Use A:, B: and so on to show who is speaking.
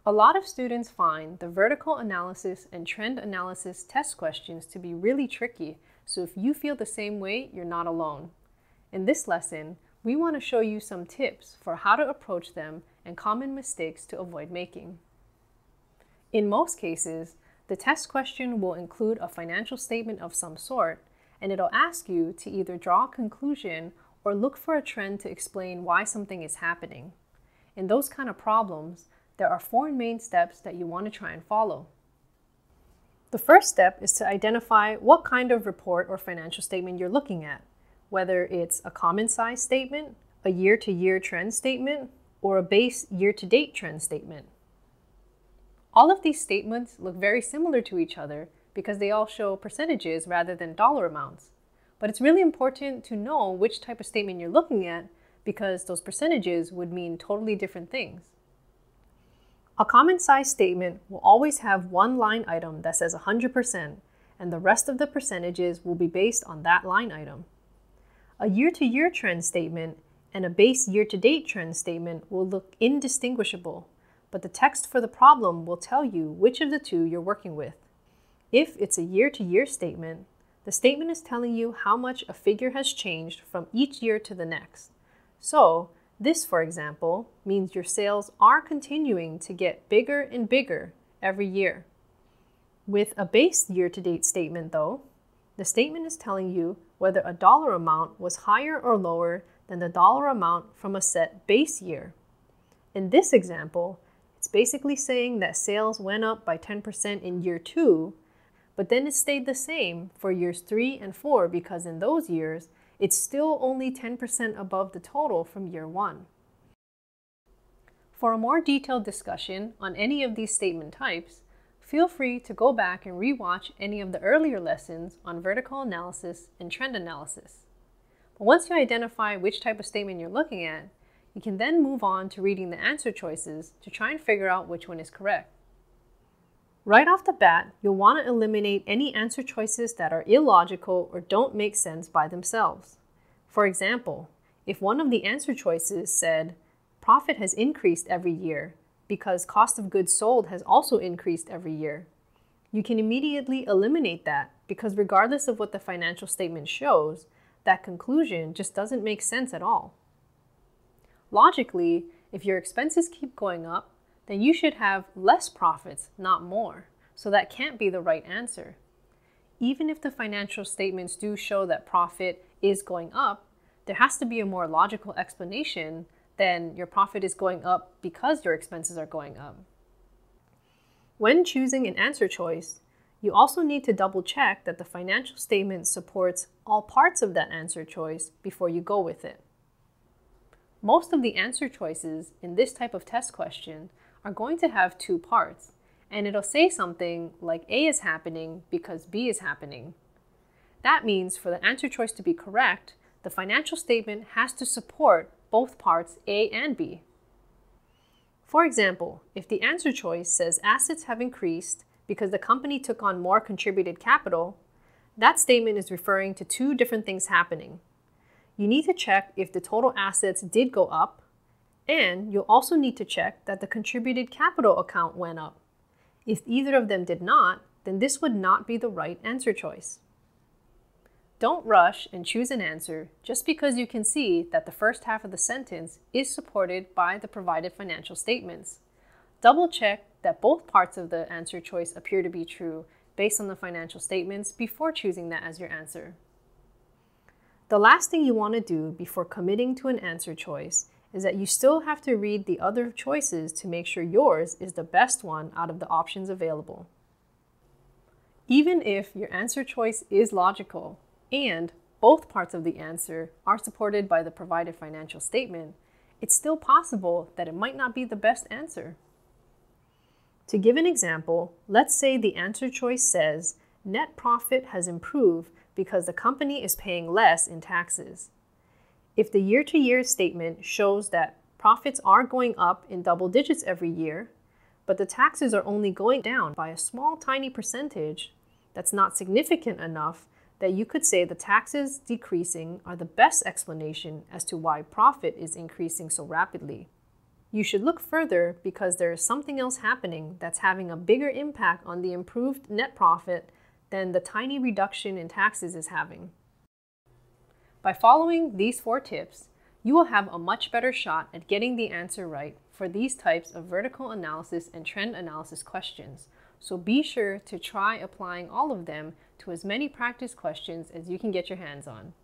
A: A lot of students find the vertical analysis and trend analysis test questions to be really tricky, so if you feel the same way, you're not alone. In this lesson, we want to show you some tips for how to approach them and common mistakes to avoid making. In most cases, the test question will include a financial statement of some sort, and it'll ask you to either draw a conclusion or look for a trend to explain why something is happening. In those kind of problems, there are 4 main steps that you want to try and follow. The first step is to identify what kind of report or financial statement you're looking at, whether it's a common size statement, a year-to-year trend statement, or a base year-to-date trend statement. All of these statements look very similar to each other because they all show percentages rather than dollar amounts. But it's really important to know which type of statement you're looking at because those percentages would mean totally different things. A common size statement will always have one line item that says 100%, and the rest of the percentages will be based on that line item. A year-to-year trend statement and a base year-to-date trend statement will look indistinguishable, but the text for the problem will tell you which of the two you're working with. If it's a year-to-year statement, the statement is telling you how much a figure has changed from each year to the next. So, this, for example, means your sales are continuing to get bigger and bigger every year. With a base year-to-date statement, though, the statement is telling you whether a dollar amount was higher or lower than the dollar amount from a set base year. In this example, it's basically saying that sales went up by 10% in year 2, but then it stayed the same for years 3 and 4 because in those years, it's still only 10% above the total from year 1. For a more detailed discussion on any of these statement types, feel free to go back and rewatch any of the earlier lessons on vertical analysis and trend analysis. But once you identify which type of statement you're looking at, you can then move on to reading the answer choices to try and figure out which one is correct. Right off the bat, you'll want to eliminate any answer choices that are illogical or don't make sense by themselves. For example, if one of the answer choices said, profit has increased every year because cost of goods sold has also increased every year, you can immediately eliminate that because regardless of what the financial statement shows, that conclusion just doesn't make sense at all. Logically, if your expenses keep going up, then you should have less profits, not more. So that can't be the right answer. Even if the financial statements do show that profit is going up, there has to be a more logical explanation than your profit is going up because your expenses are going up. When choosing an answer choice, you also need to double check that the financial statement supports all parts of that answer choice before you go with it. Most of the answer choices in this type of test question are going to have 2 parts, and it'll say something like A is happening because B is happening. That means for the answer choice to be correct, the financial statement has to support both parts A and B. For example, if the answer choice says assets have increased because the company took on more contributed capital, that statement is referring to 2 different things happening. You need to check if the total assets did go up, and you'll also need to check that the contributed capital account went up. If either of them did not, then this would not be the right answer choice. Don't rush and choose an answer just because you can see that the first half of the sentence is supported by the provided financial statements. Double check that both parts of the answer choice appear to be true based on the financial statements before choosing that as your answer. The last thing you want to do before committing to an answer choice is that you still have to read the other choices to make sure yours is the best one out of the options available. Even if your answer choice is logical and both parts of the answer are supported by the provided financial statement, it's still possible that it might not be the best answer. To give an example, let's say the answer choice says net profit has improved because the company is paying less in taxes. If the year-to-year statement shows that profits are going up in double digits every year, but the taxes are only going down by a small tiny percentage, that's not significant enough that you could say the taxes decreasing are the best explanation as to why profit is increasing so rapidly. You should look further because there is something else happening that's having a bigger impact on the improved net profit than the tiny reduction in taxes is having. By following these 4 tips, you will have a much better shot at getting the answer right for these types of vertical analysis and trend analysis questions. So be sure to try applying all of them to as many practice questions as you can get your hands on.